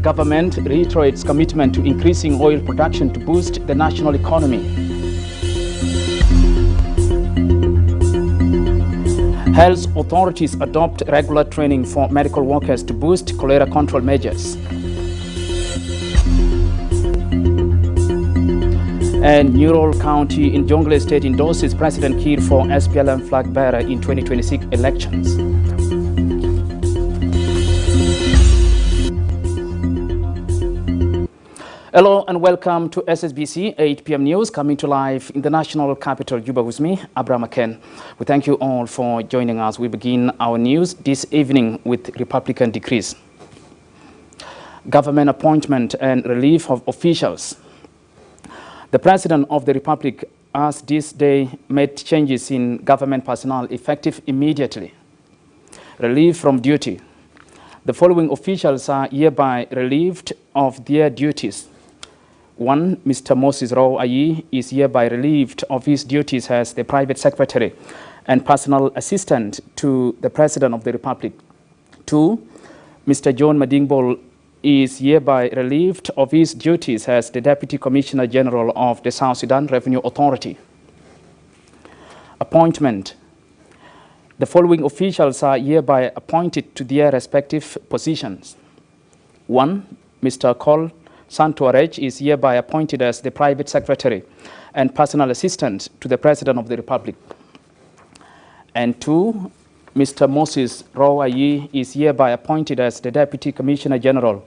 Government reiterates commitment to increasing oil production to boost the national economy. Health authorities adopt regular training for medical workers to boost cholera control measures. And Neural County in Jonglei State endorses President Kiir for SPLM flag bearer in 2026 elections. Hello and welcome to SSBC 8 p.m. News, coming to live in the national capital, Juba, with me, Abraham Aken. We thank you all for joining us. We begin our news this evening with Republican decrees. Government appointment and relief of officials. The President of the Republic has this day made changes in government personnel effective immediately. Relief from duty. The following officials are hereby relieved of their duties. 1. Mr. Moses Rao Ayi is hereby relieved of his duties as the private secretary and personal assistant to the President of the Republic. 2. Mr. John Madingbol is hereby relieved of his duties as the Deputy Commissioner General of the South Sudan Revenue Authority. Appointment. The following officials are hereby appointed to their respective positions. 1. Mr. Col Santuareg is hereby appointed as the private secretary and personal assistant to the President of the Republic. And 2. Mr. Moses Rao Ayi is hereby appointed as the Deputy Commissioner General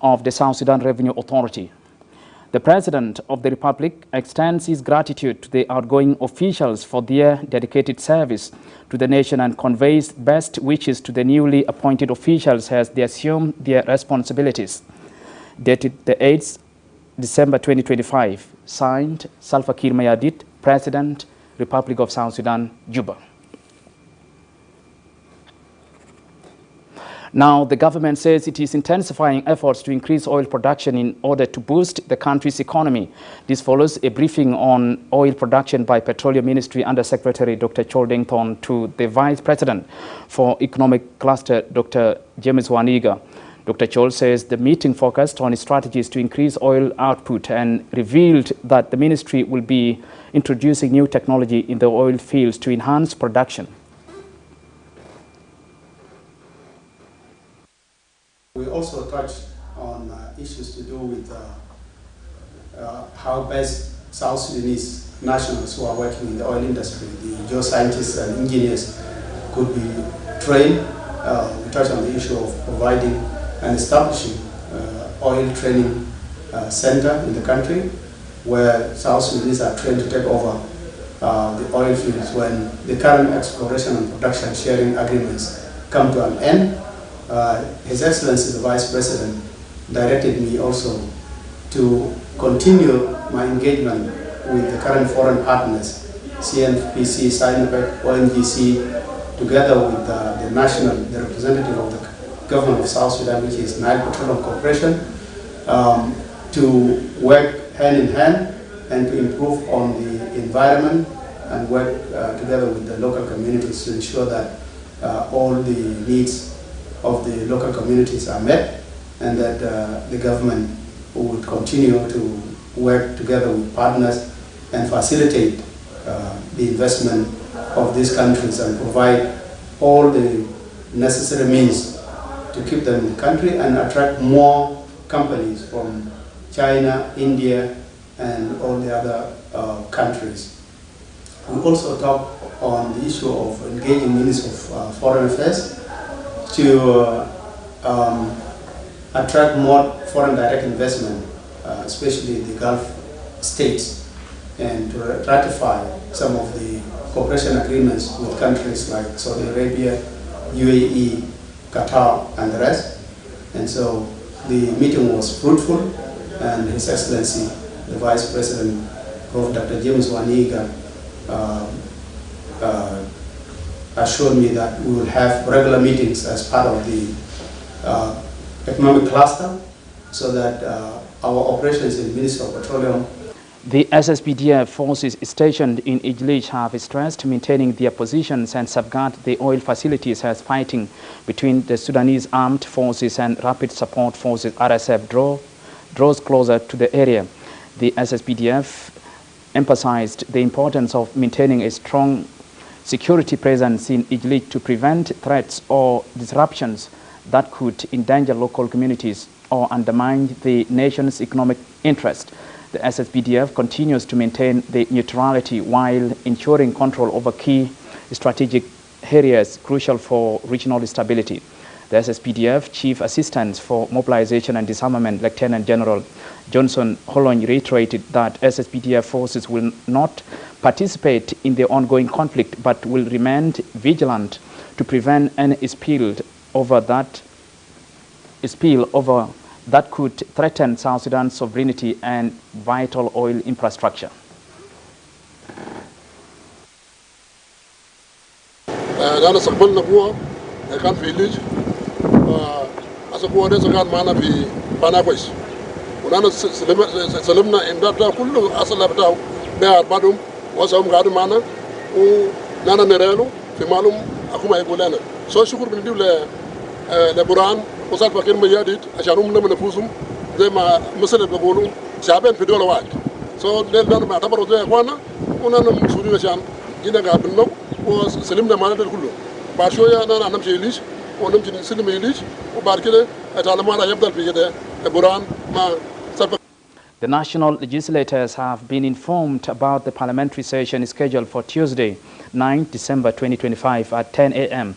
of the South Sudan Revenue Authority. The President of the Republic extends his gratitude to the outgoing officials for their dedicated service to the nation and conveys best wishes to the newly appointed officials as they assume their responsibilities. Dated the 8th December 2025, signed Salva Kiir Mayardit, President, Republic of South Sudan, Juba. Now, the government says it is intensifying efforts to increase oil production in order to boost the country's economy. This follows a briefing on oil production by Petroleum Ministry Under Secretary Dr. Chol Deng Thon to the Vice President for Economic Cluster, Dr. James Waniga. Dr. Chol says the meeting focused on strategies to increase oil output and revealed that the ministry will be introducing new technology in the oil fields to enhance production. We also touched on issues to do with how best South Sudanese nationals who are working in the oil industry, the geoscientists and engineers, could be trained. We touched on the issue of providing and establishing oil training center in the country where South Sudanese are trained to take over the oil fields when the current exploration and production sharing agreements come to an end. His Excellency the Vice President directed me also to continue my engagement with the current foreign partners, CNPC, Sinopec, ONGC, together with the representative of the government of South Sudan, which is Nile Petroleum Corporation, to work hand in hand and to improve on the environment and work together with the local communities to ensure that all the needs of the local communities are met, and that the government would continue to work together with partners and facilitate the investment of these countries and provide all the necessary means to keep them in the country and attract more companies from China, India, and all the other countries. We also talked on the issue of engaging Ministers of Foreign Affairs to attract more foreign direct investment, especially the Gulf states, and to ratify some of the cooperation agreements with countries like Saudi Arabia, UAE, Qatar, and the rest. And so the meeting was fruitful, and His Excellency, the Vice President, Prof. Dr. James Waniga, assured me that we will have regular meetings as part of the economic cluster, so that our operations in the Ministry of Petroleum. The SSPDF forces stationed in Idlib have stressed maintaining their positions and safeguard the oil facilities as fighting between the Sudanese armed forces and rapid support forces RSF draws closer to the area. The SSPDF emphasized the importance of maintaining a strong security presence in Idlib to prevent threats or disruptions that could endanger local communities or undermine the nation's economic interest. The SSPDF continues to maintain the neutrality while ensuring control over key strategic areas crucial for regional stability. The SSPDF Chief Assistant for Mobilization and Disarmament, Lieutenant General Johnson Holon, reiterated that SSPDF forces will not participate in the ongoing conflict but will remain vigilant to prevent any spill over that could threaten South Sudan's sovereignty and vital oil infrastructure. أنا استقبلنا قوة كان في ليج أسقوة ده كان معنا في باناكويس ونحن سلمنا إمداد كله أصل بتاعه بيع بعضهم وسهم قاعدين معنا ونحن نريله في معلوم أكو ما يقول لنا سو شكر بنديو لبران وصار فاكر مجاديد عشانهم لما نفوسهم زي ما مثل بيقولوا شعبين في دولة واحد سو ده ما اعتبروا زي إخواننا ونحن مسؤولين عشان جينا قابلنا وسلمنا معنا ده كله بعد شوية أنا نمشي ليش ونمشي نسلم ليش وبعد كده تعلمنا يبدأ في كده بران ما The national legislators have been informed about the parliamentary session scheduled for Tuesday, 9 December 2025 at 10 a.m.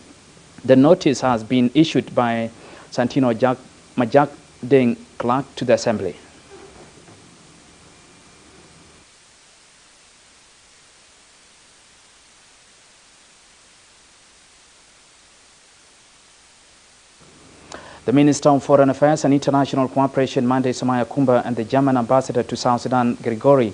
The notice has been issued by Santino Majak Deng Clark to the Assembly. The Minister of Foreign Affairs and International Cooperation, Mande Samaya Kumba, and the German Ambassador to South Sudan, Gregory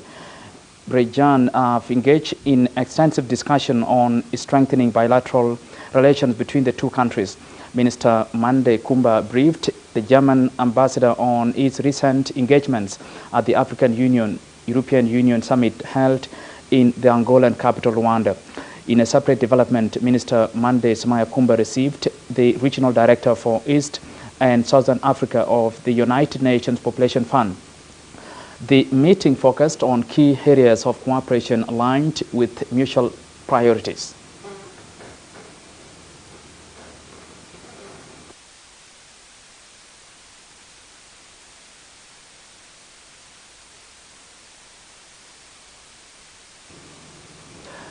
Brejan, have engaged in extensive discussion on strengthening bilateral relations between the two countries. Minister Mande Kumba briefed the German ambassador on its recent engagements at the African Union, European Union summit held in the Angolan capital, Rwanda. In a separate development, Minister Mande Samaya Kumba received the Regional Director for East and Southern Africa of the United Nations Population Fund. The meeting focused on key areas of cooperation aligned with mutual priorities.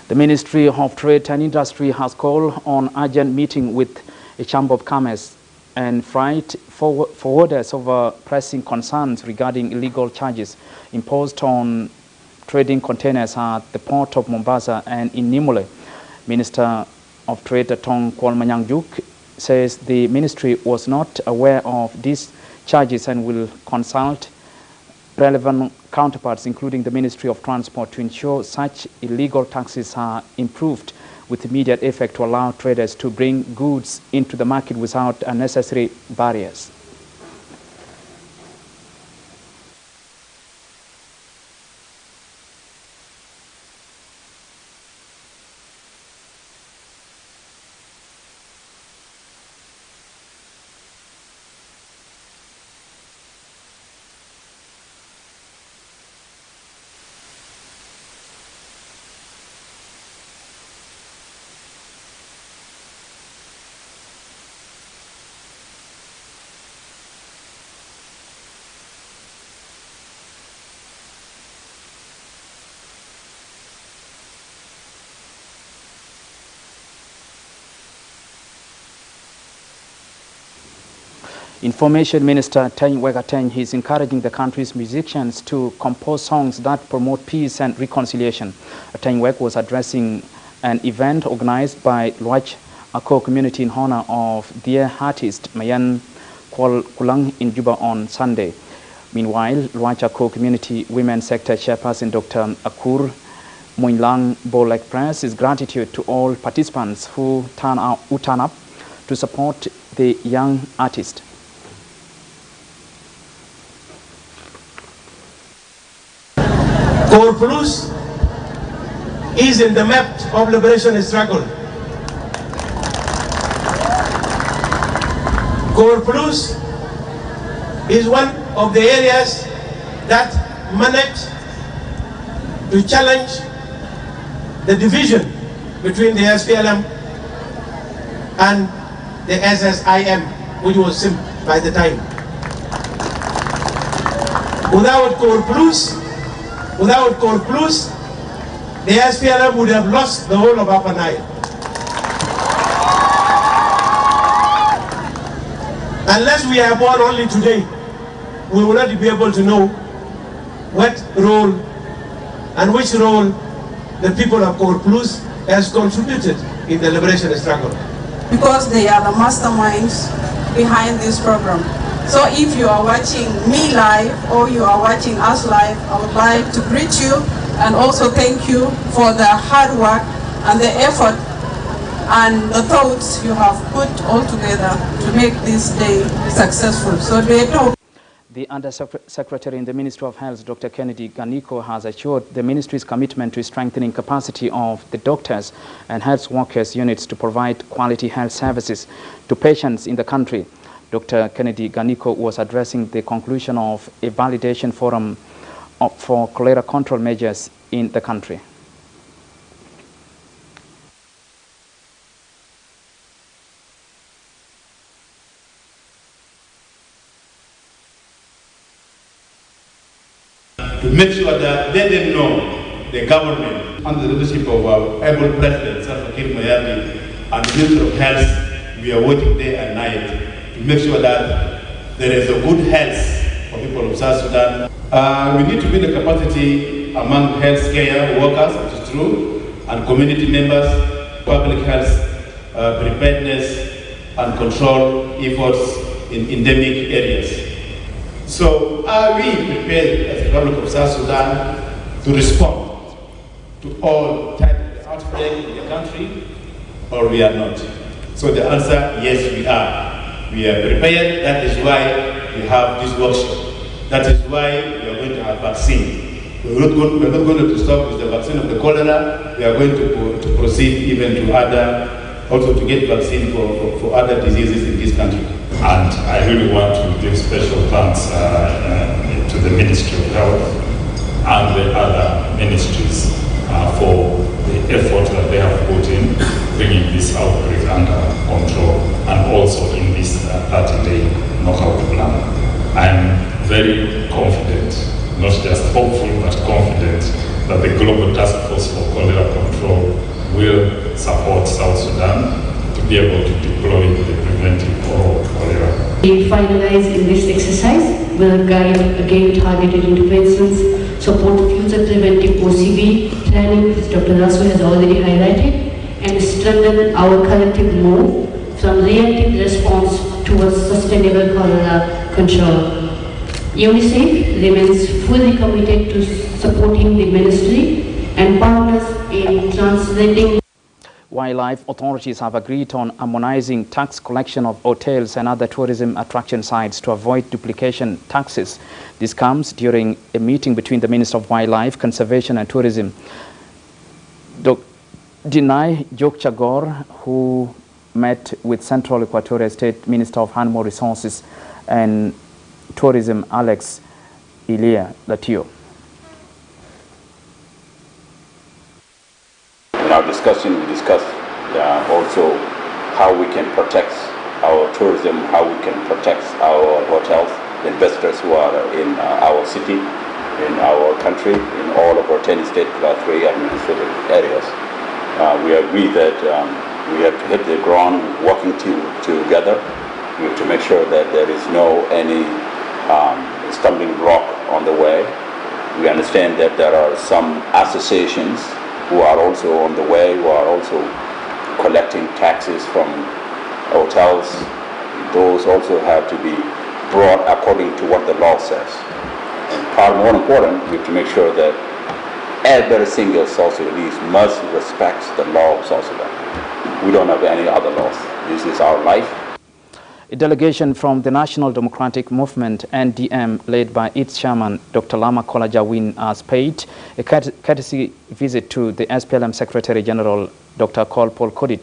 The Ministry of Trade and Industry has called on urgent meeting with a Chamber of Commerce and freight forwarders over pressing concerns regarding illegal charges imposed on trading containers at the port of Mombasa and in Nimule. Minister of Trade Tong Kwalmanyangjuk says the ministry was not aware of these charges and will consult relevant counterparts, including the Ministry of Transport, to ensure such illegal taxes are improved with immediate effect to allow traders to bring goods into the market without unnecessary barriers. Information Minister Teng Wegateng is encouraging the country's musicians to compose songs that promote peace and reconciliation. Teng Weg was addressing an event organized by Luach Ako community in honor of their artist Mayan Kwal Kulang in Juba on Sunday. Meanwhile, Luach Ako community women's sector chairperson Dr. Akur Muinlang Bol expressed his gratitude to all participants who turn up to support the young artist. Ko Core Plus is in the map of liberation struggle. Core Plus is one of the areas that managed to challenge the division between the SPLM and the SSIM, which was SIM by the time. Without Core Plus, the SPLM would have lost the whole of Upper Nile. Unless we are born only today, we will not be able to know what role and which role the people of Core Plus has contributed in the liberation struggle. Because they are the masterminds behind this program. So if you are watching me live or you are watching us live, I would like to greet you and also thank you for the hard work and the effort and the thoughts you have put all together to make this day successful. So the Undersecretary in the Ministry of Health, Dr. Kennedy Ganiko, has assured the ministry's commitment to strengthening capacity of the doctors and health workers units to provide quality health services to patients in the country. Dr. Kennedy Ganiko was addressing the conclusion of a validation forum for cholera control measures in the country. To make sure that they didn't know the government under the leadership of our able President Salva Kiir Mayardit and the Minister of Health, we are working day and night to make sure that there is a good health for people of South Sudan. We need to build a capacity among healthcare workers, which is true, and community members, public health, preparedness and control efforts in endemic areas. So are we prepared as the Republic of South Sudan to respond to all types of outbreak in the country, or we are not? So the answer, yes, we are. We are prepared. That is why we have this workshop. That is why we are going to have vaccine. We're not going to stop with the vaccine of the cholera. We are going to proceed even to other, also to get vaccine for other diseases in this country. And I really want to give special thanks to the Ministry of Health and the other ministries for the effort that they have put in bringing this outbreak under control, and also in this 30-day knockout plan. I'm very confident, not just hopeful, but confident that the Global Task Force for Cholera Control will support South Sudan to be able to deploy the preventive oral cholera. We finalized in this exercise will guide again targeted interventions, support future preventive OCV planning, which Dr. Nasir has already highlighted, and strengthen our collective move from reactive response towards sustainable cholera control. UNICEF remains fully committed to supporting the ministry and partners in translating. Wildlife authorities have agreed on harmonizing tax collection of hotels and other tourism attraction sites to avoid duplication taxes. This comes during a meeting between the Minister of Wildlife, Conservation and Tourism, Dinai Jokchagor, who met with Central Equatorial State Minister of Animal Resources and Tourism, Alex Ilia Latio. In our discussion, we discussed also how we can protect our tourism, how we can protect our hotels, the investors who are in our city, in our country, in all of our 10 state plus 3 administrative areas. We agree that we have to hit the ground working together. We have to make sure that there is any stumbling block on the way. We understand that there are some associations who are also on the way, who are also collecting taxes from hotels. Those also have to be brought according to what the law says. And far more important, we have to make sure that every single South Sudanese must respect the law of South Sudan. We don't have any other laws. This is our life. A delegation from the National Democratic Movement, NDM, led by its chairman, Dr. Lama Kola Jawin, has paid a courtesy visit to the SPLM Secretary General, Dr. Paul Kodit,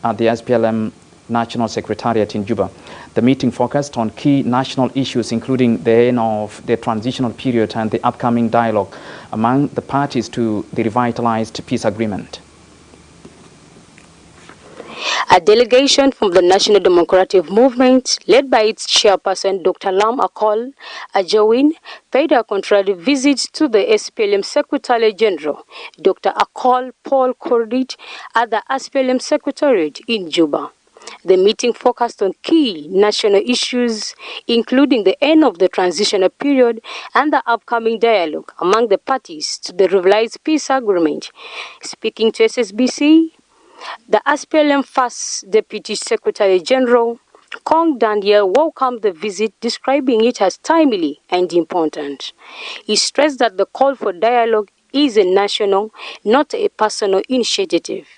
at the SPLM National Secretariat in Juba. The meeting focused on key national issues, including the end of the transitional period and the upcoming dialogue among the parties to the revitalized peace agreement. A delegation from the National Democratic Movement, led by its chairperson, Dr. Lam Akol Ajawin, paid a contrary visit to the SPLM Secretary General, Dr. Akol Paul Kodit, at the SPLM Secretariat in Juba. The meeting focused on key national issues, including the end of the transitional period and the upcoming dialogue among the parties to the revised peace agreement. Speaking to SSBC, the SPLM First Deputy Secretary General, Kong Daniel, welcomed the visit, describing it as timely and important. He stressed that the call for dialogue is a national, not a personal initiative,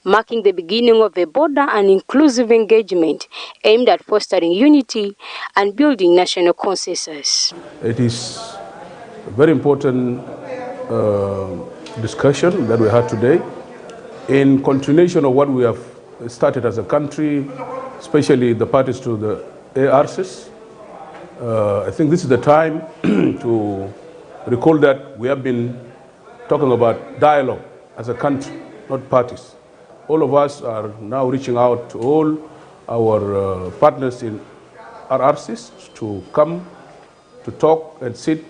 marking the beginning of a broader and inclusive engagement aimed at fostering unity and building national consensus. It is a very important discussion that we had today, in continuation of what we have started as a country, especially the parties to the ARCs. I think this is the time to recall that we have been talking about dialogue as a country, not parties. All of us are now reaching out to all our partners in RRCs to come to talk and sit,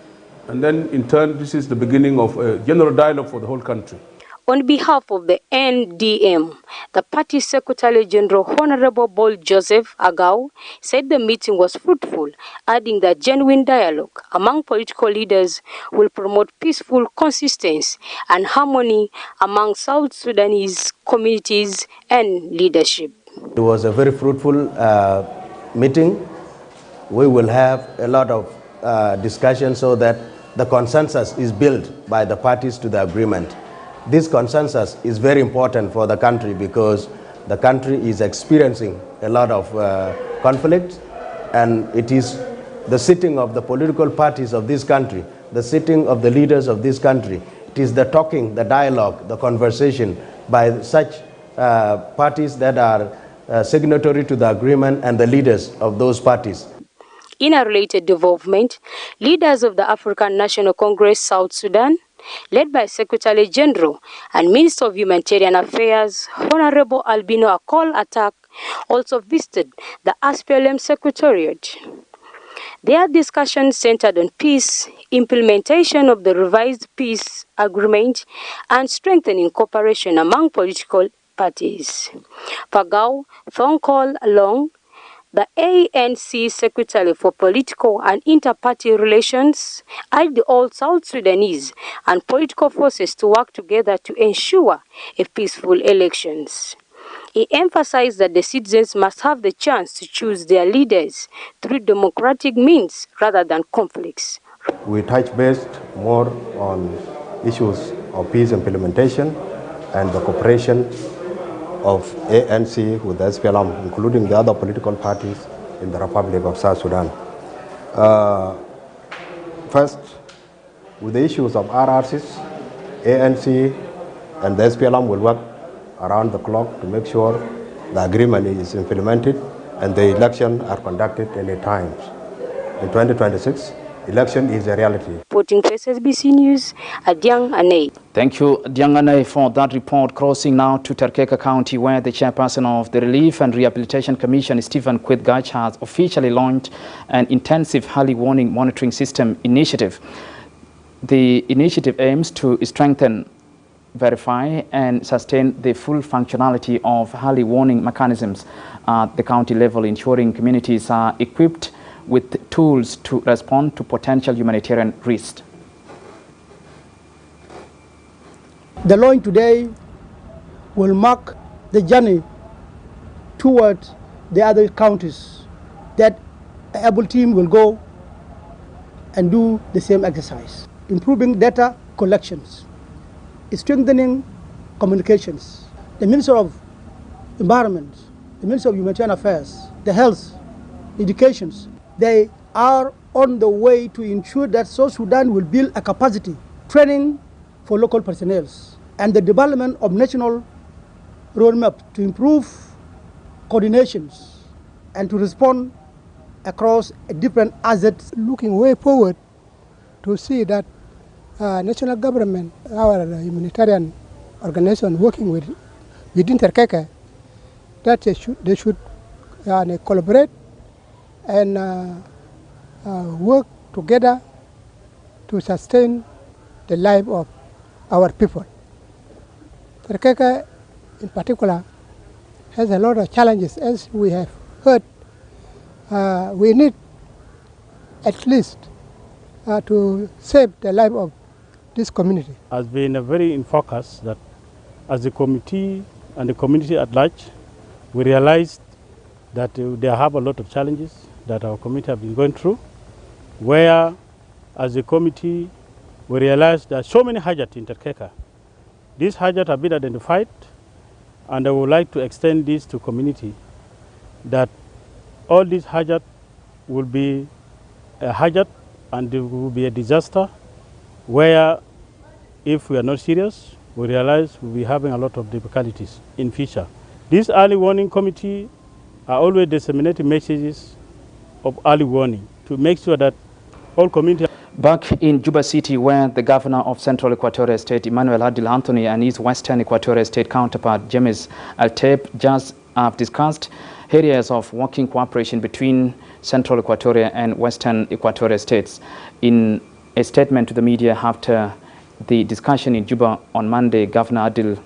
and then in turn this is the beginning of a general dialogue for the whole country. On behalf of the NDM, the party Secretary General Honorable Bol Joseph Agau said the meeting was fruitful, adding that genuine dialogue among political leaders will promote peaceful consistency and harmony among South Sudanese communities and leadership. It was a very fruitful meeting. We will have a lot of discussion so that the consensus is built by the parties to the agreement. This consensus is very important for the country because the country is experiencing a lot of conflict, and it is the sitting of the political parties of this country, the sitting of the leaders of this country. It is the talking, the dialogue, the conversation by such parties that are signatory to the agreement and the leaders of those parties. In a related development, leaders of the African National Congress South Sudan, led by Secretary General and Minister of Humanitarian Affairs, Honorable Albino Akol Atak, also visited the SPLM Secretariat. Their discussion centered on peace, implementation of the revised peace agreement, and strengthening cooperation among political parties. Pagao Thongkol Long, the ANC Secretary for Political and Inter-Party Relations, urged all South Sudanese and political forces to work together to ensure a peaceful elections. He emphasized that the citizens must have the chance to choose their leaders through democratic means rather than conflicts. We touched base more on issues of peace implementation and the cooperation of ANC with the SPLM, including the other political parties in the Republic of South Sudan. First, with the issues of RRCs, ANC and the SPLM will work around the clock to make sure the agreement is implemented and the elections are conducted in a time. In 2026, election is a reality. Reporting for SSBC News, Adiang Anei. Thank you, Adiang Anei, for that report. Crossing now to Terkeka County, where the chairperson of the Relief and Rehabilitation Commission, Stephen Kwetgach, has officially launched an intensive early warning monitoring system initiative. The initiative aims to strengthen, verify, and sustain the full functionality of early warning mechanisms at the county level, ensuring communities are equipped with tools to respond to potential humanitarian risks. The launch today will mark the journey towards the other counties that an able team will go and do the same exercise. Improving data collections, strengthening communications. The Minister of Environment, the Minister of Humanitarian Affairs, the Health, indications. They are on the way to ensure that South Sudan will build a capacity, training for local personnel, and the development of national roadmap to improve coordinations and to respond across different assets. Looking way forward to see that national government, our humanitarian organization working within Terkeke, that they should collaborate and work together to sustain the life of our people. Terkeke in particular has a lot of challenges, as we have heard. We need at least to save the life of this community. Has been very in focus that as a committee and the community at large, we realized that they have a lot of challenges that our community have been going through, where as a committee we realized there are so many hajat in Terkeke. These hajat have been identified, and I would like to extend this to community, that all these hajat will be a hajat and it will be a disaster where if we are not serious, we realize we'll be having a lot of difficulties in future. This early warning committee are always disseminating messages of early warning to make sure that all community. Back in Juba City, where the governor of Central Equatorial State, Emmanuel Adil Anthony, and his Western Equatorial State counterpart, James Altep, just have discussed areas of working cooperation between Central Equatoria and Western Equatorial States. In a statement to the media after the discussion in Juba on Monday, Governor Adil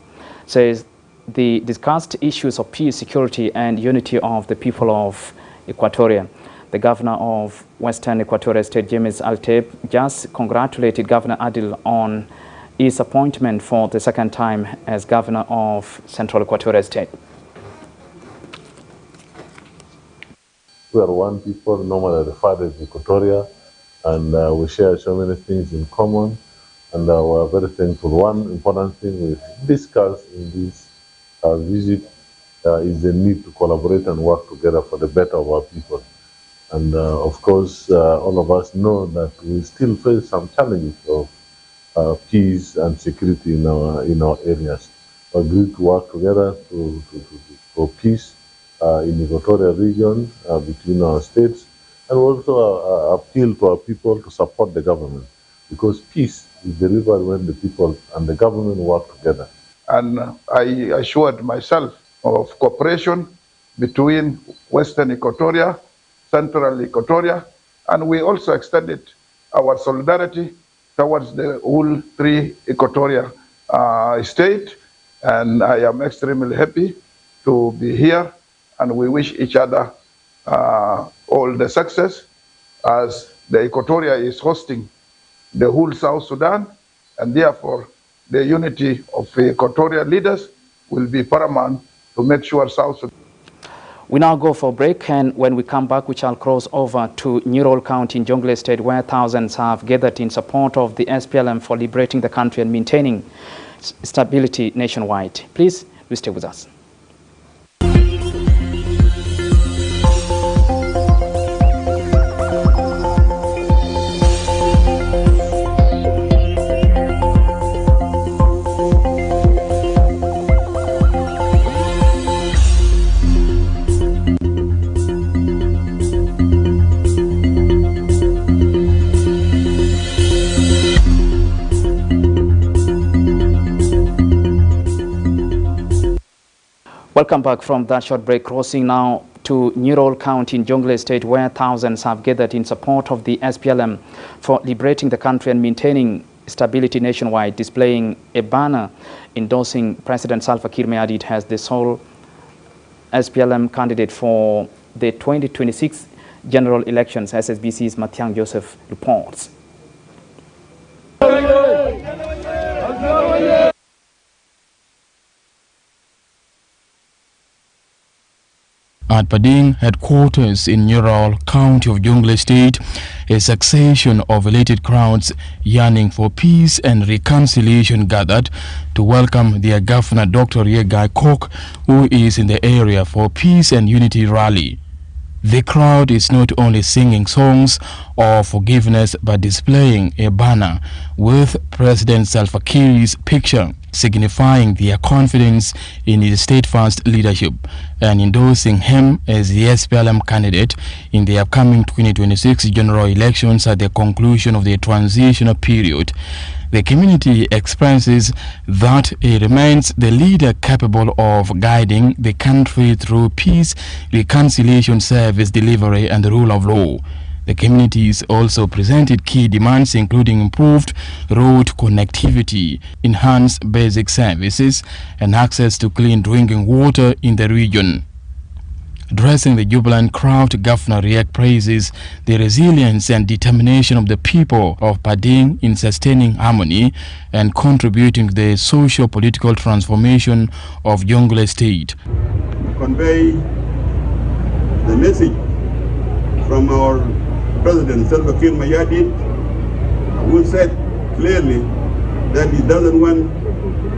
says the discussed issues of peace, security, and unity of the people of Equatoria. The governor of Western Equatorial State, James Altep, just congratulated Governor Adil on his appointment for the second time as governor of Central Equatorial State. We are one people, normally the father is Equatoria, and we share so many things in common, and we are very thankful. One important thing we discussed in this visit is the need to collaborate and work together for the better of our people. And of course, all of us know that we still face some challenges of peace and security in our areas. We agreed to work together for peace in the Equatorial region between our states, and also appeal to our people to support the government, because peace is delivered when the people and the government work together. And I assured myself of cooperation between Western Equatoria, Central Equatoria, and we also extended our solidarity towards the whole three Equatoria state. And I am extremely happy to be here, and we wish each other all the success as the Equatoria is hosting the whole South Sudan, and therefore the unity of the Equatorial leaders will be paramount to make sure South Sudan. We now go for a break, and when we come back, we shall cross over to Nurol County in Jonglei State, where thousands have gathered in support of the SPLM for liberating the country and maintaining stability nationwide. Please, do stay with us. Welcome back from that short break, crossing now to Nurol County in Jonglei State, where thousands have gathered in support of the SPLM for liberating the country and maintaining stability nationwide, displaying a banner endorsing President Salva Kiir Mayardit as the sole SPLM candidate for the 2026 general elections. SSBC's Mathiang Joseph reports. At Pading headquarters in Nurol County of Jonglei State, a succession of elated crowds yearning for peace and reconciliation gathered to welcome their governor, Dr. Yegai Kok, who is in the area for peace and unity rally. The crowd is not only singing songs of forgiveness but displaying a banner with President Salva Kiir's picture, signifying their confidence in his steadfast leadership and endorsing him as the SPLM candidate in the upcoming 2026 general elections at the conclusion of the transitional period. The community expresses that he remains the leader capable of guiding the country through peace, reconciliation, service delivery and the rule of law. The communities also presented key demands including improved road connectivity, enhanced basic services and access to clean drinking water in the region. Addressing the jubilant crowd, Governor Riek praises the resilience and determination of the people of Padang in sustaining harmony and contributing to the socio-political transformation of Jonglei State. Convey the message from our President Salva Kiir Mayardit, who said clearly that he doesn't want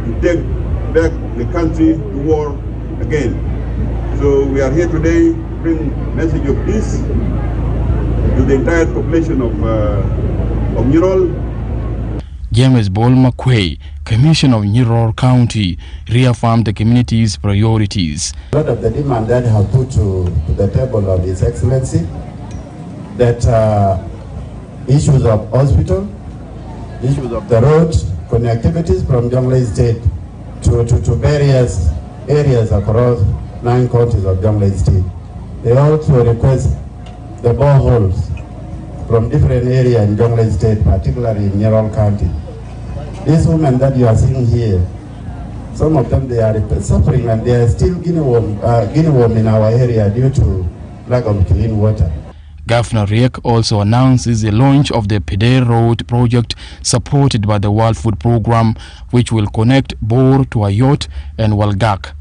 to take back the country to war again. So we are here today to bring a message of peace to the entire population of Nirol. James Bol Makwei, Commissioner of Nirol County, reaffirmed the community's priorities. A lot of the demand that have put to the table of His Excellency, that issues of hospital, issues of the road, connectivities from Jonglei State to various areas across 9 counties of Jonglei State. They also request the boreholes from different areas in Jonglei State, particularly in Nirol County. These women that you are seeing here, some of them they are suffering and they are still guinea worm in our area due to lack of clean water. Governor Riek also announces the launch of the Peder Road project supported by the World Food Programme, which will connect Bor to Ayot and Walgak.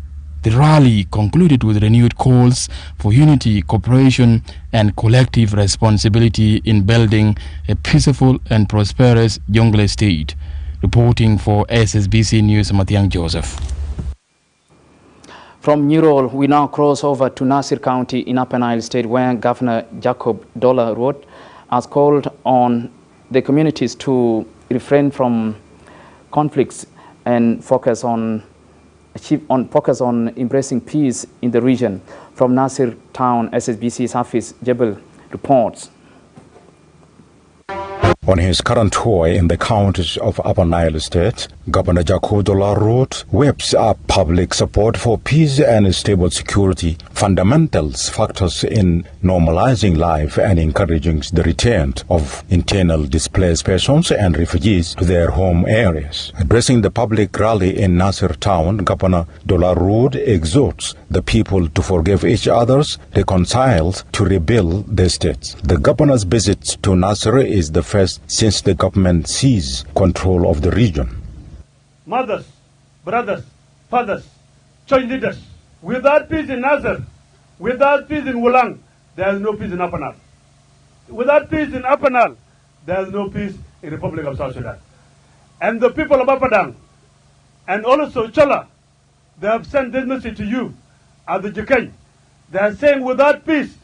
The rally concluded with renewed calls for unity, cooperation and collective responsibility in building a peaceful and prosperous Jonglei State. Reporting for SSBC News, Mathiang Joseph. From Nirol, we now cross over to Nasir County in Upper Nile State, where Governor Jacob Dola Road has called on the communities to refrain from conflicts and focus on embracing peace in the region. From Nasir Town, SSBC's Hafiz Jebel reports. On his current tour in the counties of Upper Nile State, Governor Jacob Dola Road whips up public support for peace and stable security, fundamental factors in normalizing life and encouraging the return of internal displaced persons and refugees to their home areas. Addressing the public rally in Nasir Town, Governor Dola Road exhorts the people to forgive each other, reconcile to rebuild the state. The governor's visit to Nasir is the first since the government seized control of the region. Mothers, brothers, fathers, church leaders, without peace in Nasir, without peace in Wulang, there is no peace in Upper Nile. Without peace in Upper Nile, there is no peace in the Republic of South Sudan. And the people of Apadang and also Chola, they have sent this message to you at the Jikany. They are saying without peace,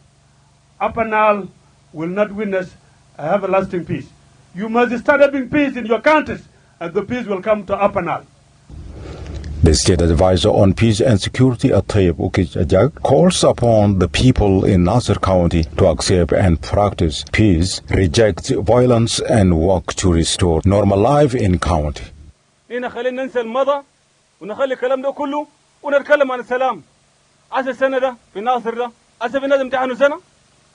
Upper Nile will not witness a everlasting peace. You must start having peace in your counties, and the peace will come to Upper Nile. The State Advisor on Peace and Security, Atayeb Ukij-Ajak, calls upon the people in Nasir County to accept and practice peace, reject violence, and work to restore normal life in county. خلينا ننسى الماضي ونخلي الكلام ده كله ونتكلم عن السلام. عسى السنة ده في ناصر ده، عسى في ناس امتحانوا سنة؟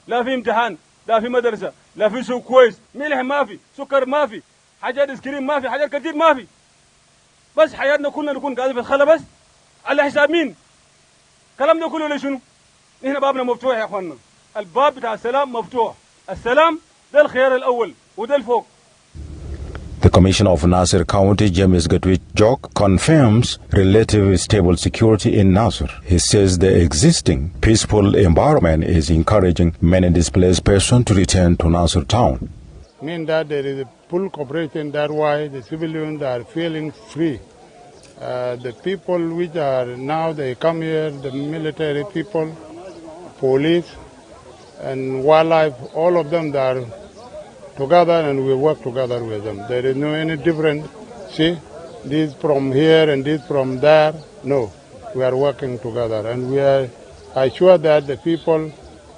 لا في امتحان، لا في مدرسة، لا في سوق كويس، ملح ما في، سكر ما في، حاجات اسكريم ما في، حاجات كتير ما في. بس حياتنا كلنا نكون قاعدين في الخلا بس على حساب مين؟ الكلام ده كله لشنو؟ نحن بابنا مفتوح يا اخواننا. الباب بتاع السلام مفتوح. السلام ده الخيار الأول وده الفوق. The Commissioner of Nasir County, James Gatwich Jok, confirms relatively stable security in Nasir. He says the existing peaceful environment is encouraging many displaced persons to return to Nasir town. Mean that there is a full cooperation, that's why the civilians are feeling free. The people which are now, they come here, the military people, police, and wildlife, all of them, they are together and we work together with them. There is no any difference. See, this from here and this from there. No, we are working together and we are assured that the people,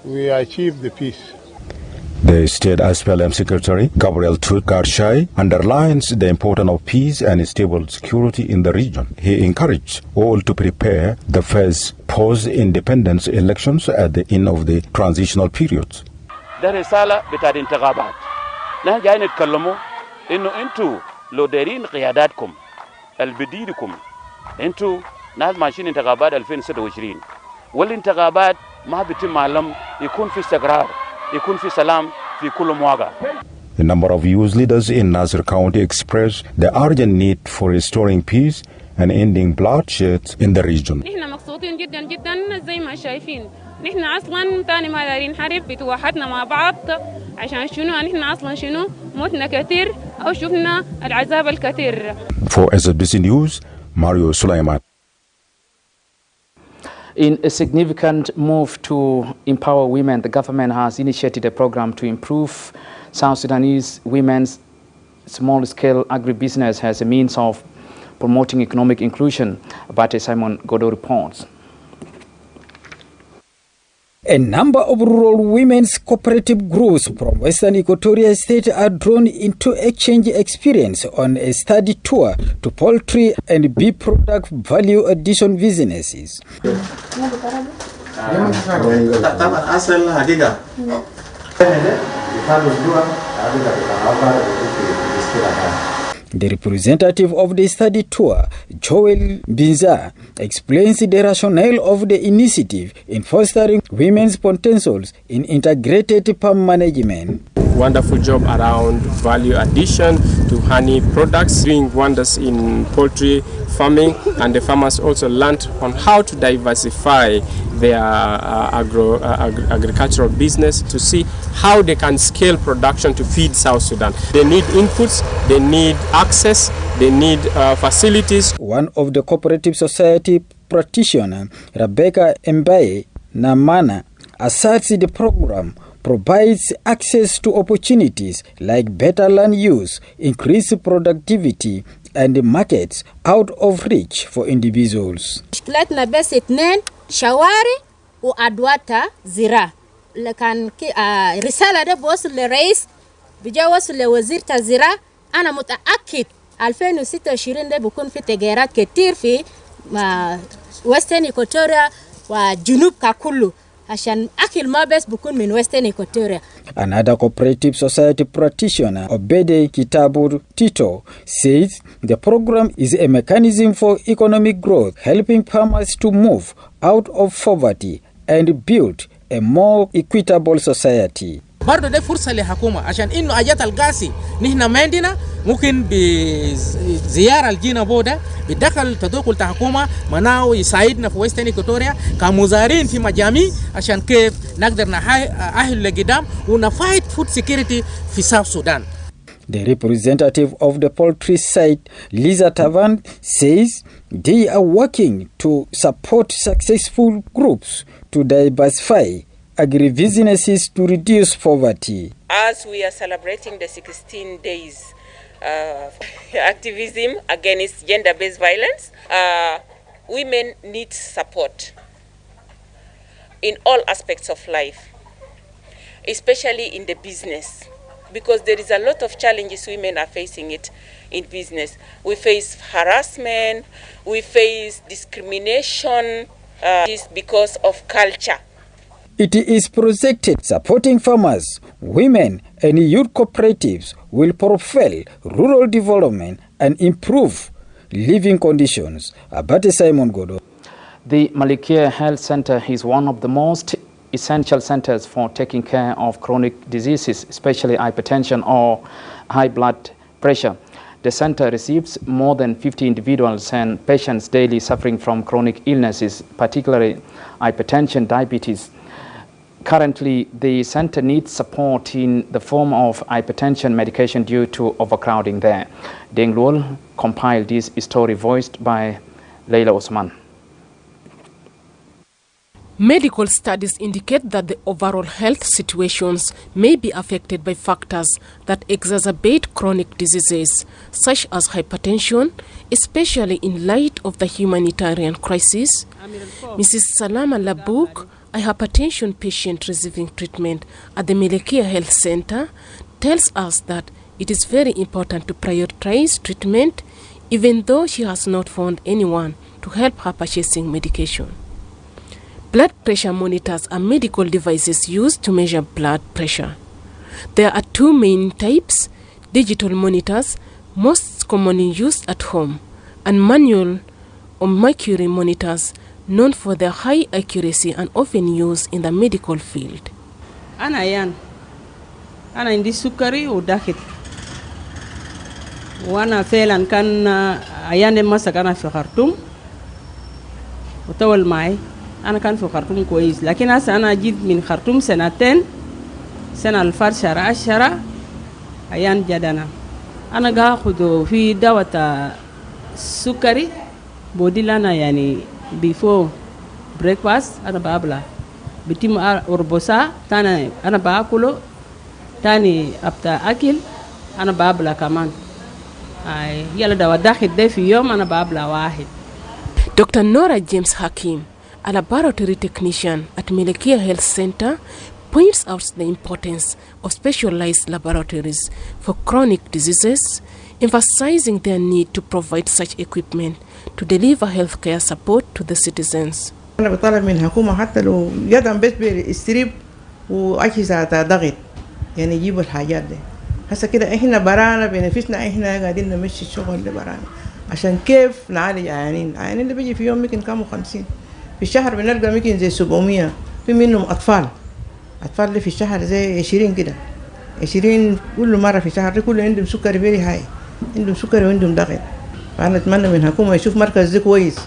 we achieve the peace. The State SPLM Secretary, Gabriel Garshai, underlines the importance of peace and stable security in the region. He encouraged all to prepare the first post-independence elections at the end of the transitional period. ده رسالة بتاع الانتخابات. نحن جايين نتكلموا إنه أنتوا لو دايرين قياداتكم البديلكم أنتوا ناس ماشيين انتخابات 2026 والانتخابات ما بيتم معلم يكون في استقرار يكون في سلام في كل مواقع. A number of youth leaders in Nasir County expressed the urgent need for restoring peace and ending bloodshed in the region. نحن مبسوطين جدا جدا زي ما شايفين. نحن اصلا ثاني ما دايرين حرب بتوحدنا مع بعض عشان شنو نحن اصلا شنو موتنا كثير او شفنا العذاب الكثير. For SBC News, Mario Sulaiman. In a significant move to empower women, the government has initiated a program to improve South Sudanese women's small-scale agribusiness as a means of promoting economic inclusion. But Simon Godot reports. A number of rural women's cooperative groups from Western Equatoria State are drawn into exchange experience on a study tour to poultry and beef product value addition businesses. The representative of the study tour, Joel Binza, explains the rationale of the initiative in fostering women's potentials in integrated farm management. Wonderful job around value addition to honey products, doing wonders in poultry farming, and the farmers also learned on how to diversify their agricultural business to see how they can scale production to feed South Sudan. They need inputs, they need access, they need facilities. One of the cooperative society practitioners, Rebecca Mbaye Namana, asserts the program provides access to opportunities like better land use, increased productivity, and markets out of reach for individuals. مشكلتنا بس 2 شوارع وأدوات زراعة. لكن رسالة ده بوصل للرئيس بيجا وصل لوزير الزراعة. أنا متأكد 2026 ده بيكون في تغييرات كتير في وسترن إيكواتوريا وجنوب ككله. Another cooperative society practitioner, Obede Kitabu Tito, says the program is a mechanism for economic growth, helping farmers to move out of poverty and build a more equitable society. برضه ده فرصة للحكومة عشان إنه أجت القاسي نحن ما عندنا ممكن بزيارة الجينا بودا بدخل تدخل الحكومة مناو يساعدنا في ويسترن إيكواتوريا كمزارين في مجامع عشان كيف نقدر نأهل لقدام ونفايد فود سيكيورتي في ساوث سودان. The representative of the poultry site, Lisa Tavan, says they are working to support successful groups to diversify agribusinesses to reduce poverty. As we are celebrating the 16 days activism against gender-based violence, women need support in all aspects of life, especially in the business, because there is a lot of challenges women are facing it in business. We face harassment, we face discrimination because of culture. It is projected supporting farmers, women, and youth cooperatives will propel rural development and improve living conditions. Abate Simon Godo. The Malikia Health Center is one of the most essential centers for taking care of chronic diseases, especially hypertension or high blood pressure. The center receives more than 50 individuals and patients daily suffering from chronic illnesses, particularly hypertension, diabetes. Currently, the center needs support in the form of hypertension medication due to overcrowding there. Deng Luol compiled this story voiced by Leila Osman. Medical studies indicate that the overall health situations may be affected by factors that exacerbate chronic diseases, such as hypertension, especially in light of the humanitarian crisis. Mrs. Salama Labouk, a hypertension patient receiving treatment at the Melekia Health Center, tells us that it is very important to prioritize treatment, even though she has not found anyone to help her purchasing medication. Blood pressure monitors are medical devices used to measure blood pressure. There are two main types: digital monitors, most commonly used at home, and manual or mercury monitors, known for their high accuracy and often used in the medical field. أنا عندي سكري وداخل وأنا فعلا كان أيان مسك أنا في خرطوم وطول معي. أنا كان في خرطوم كويس، لكن هسه أنا جيت من خرطوم سنتين، سنة 2010 أيام جدنا أنا قاخذ في دواء السكري بودي لنا يعني before breakfast أنا بابلا بتم أربوسا تاني أنا باكله تاني أبتا أكل أنا بابلا كمان يلا دواء داخل ده في يوم أنا بابلا واحد. Dr. Nora James Hakim, a laboratory technician at Melekia Health Center, points out the importance of specialized laboratories for chronic diseases, emphasizing their need to provide such equipment to deliver healthcare support to the citizens. أنا بطلب من الحكومة حتى لو يدعم بس بالاستريب وأجهزة ضغط يعني يجيبوا الحاجات دي. هسه كده إحنا برانا بنفسنا إحنا قاعدين نمشي الشغل اللي برانا عشان كيف نعالج عيانين اللي بيجي في يوم يمكن كانوا 50 في الشهر بنلقى يمكن زي 700 في منهم أطفال اللي في الشهر زي 20 كده 20 كل مرة في الشهر كله عندهم سكري فيري هاي عندهم سكري وعندهم ضغط. فأنا أتمنى من الحكومة يشوف مركز زي كويس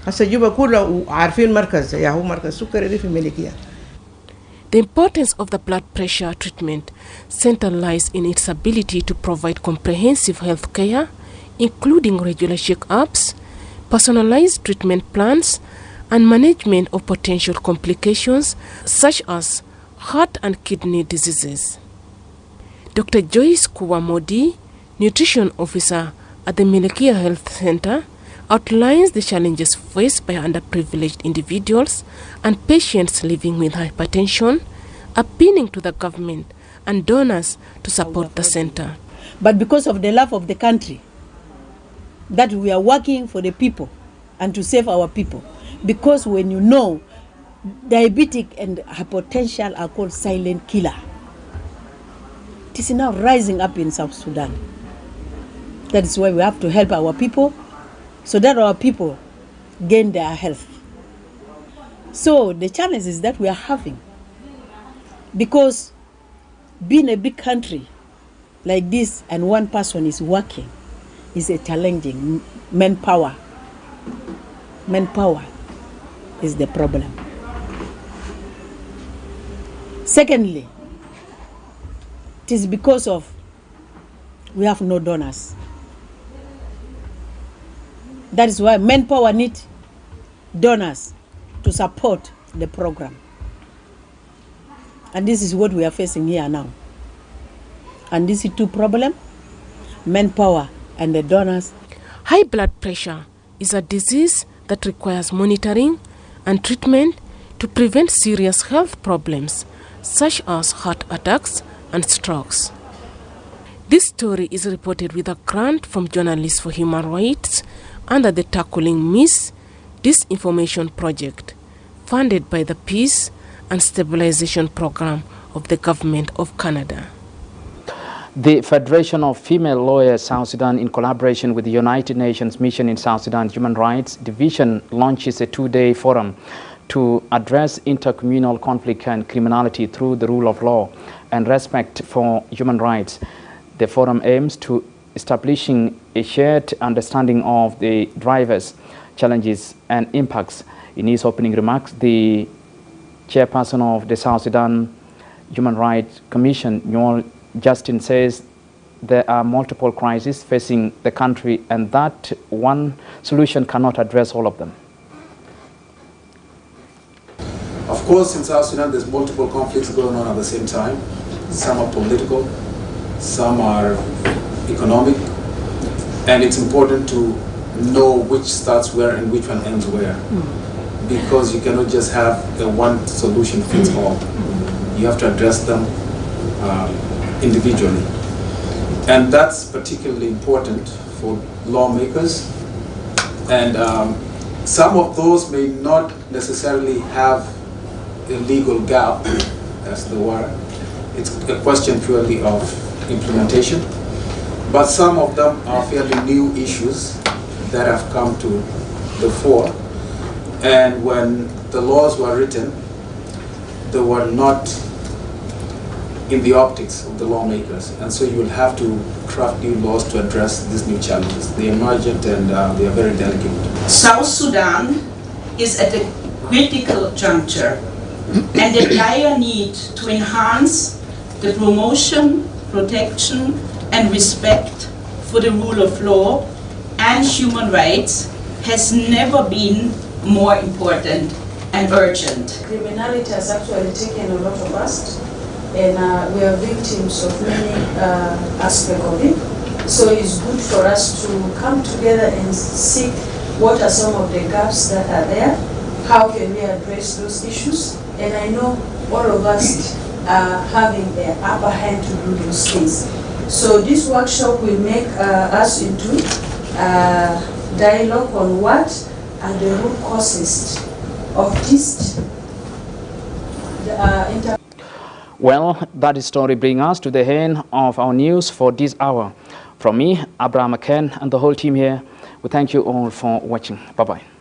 هسه جوبا كله عارفين مركز هو مركز سكري دي في ملكية. The importance of the blood pressure treatment center lies in its ability to provide comprehensive health care, including regular check-ups, personalized treatment plans, and management of potential complications such as heart and kidney diseases. Dr. Joyce Kuwamodi, nutrition officer at the Melekia Health Center, outlines the challenges faced by underprivileged individuals and patients living with hypertension, appealing to the government and donors to support the center. But because of the love of the country, that we are working for the people and to save our people. Because when you know, diabetic and hypertension are called silent killer. It is now rising up in South Sudan. That is why we have to help our people so that our people gain their health. So the challenge is that we are having, because being a big country like this and one person is working is a challenging manpower. Manpower is the problem. Secondly, it is because of we have no donors. That is why manpower need donors to support the program. And this is what we are facing here now. And this is two problems, manpower and the donors. High blood pressure is a disease that requires monitoring and treatment to prevent serious health problems such as heart attacks and strokes. This story is reported with a grant from Journalists for Human Rights under the Tackling Disinformation Project, funded by the Peace and Stabilization Program of the Government of Canada. The Federation of Female Lawyers South Sudan, in collaboration with the United Nations Mission in South Sudan Human Rights Division, launches a two-day forum to address intercommunal conflict and criminality through the rule of law and respect for human rights. The forum aims to establishing a shared understanding of the drivers, challenges, and impacts. In his opening remarks, the chairperson of the South Sudan Human Rights Commission, Justin, says there are multiple crises facing the country and that one solution cannot address all of them. Of course, in South Sudan, there's multiple conflicts going on at the same time. Some are political, some are economic, and it's important to know which starts where and which one ends where, because you cannot just have a one solution fits all. You have to address them individually. And that's particularly important for lawmakers. And some of those may not necessarily have a legal gap, as the word. It's a question purely of implementation. But some of them are fairly new issues that have come to the fore. And when the laws were written, they were not in the optics of the lawmakers. And so you will have to craft new laws to address these new challenges. They are emergent and they are very delicate. South Sudan is at a critical juncture and the dire need to enhance the promotion, protection, and respect for the rule of law and human rights has never been more important and urgent. Criminality has actually taken a lot of us, and we are victims of many aspects of it. So it's good for us to come together and seek what are some of the gaps that are there, how can we address those issues, and I know all of us are having the upper hand to do those things. So this workshop will make us into dialogue on what are the root causes of this. Well, that story brings us to the end of our news for this hour. From me, Abraham McCann, and the whole team here, we thank you all for watching. Bye-bye.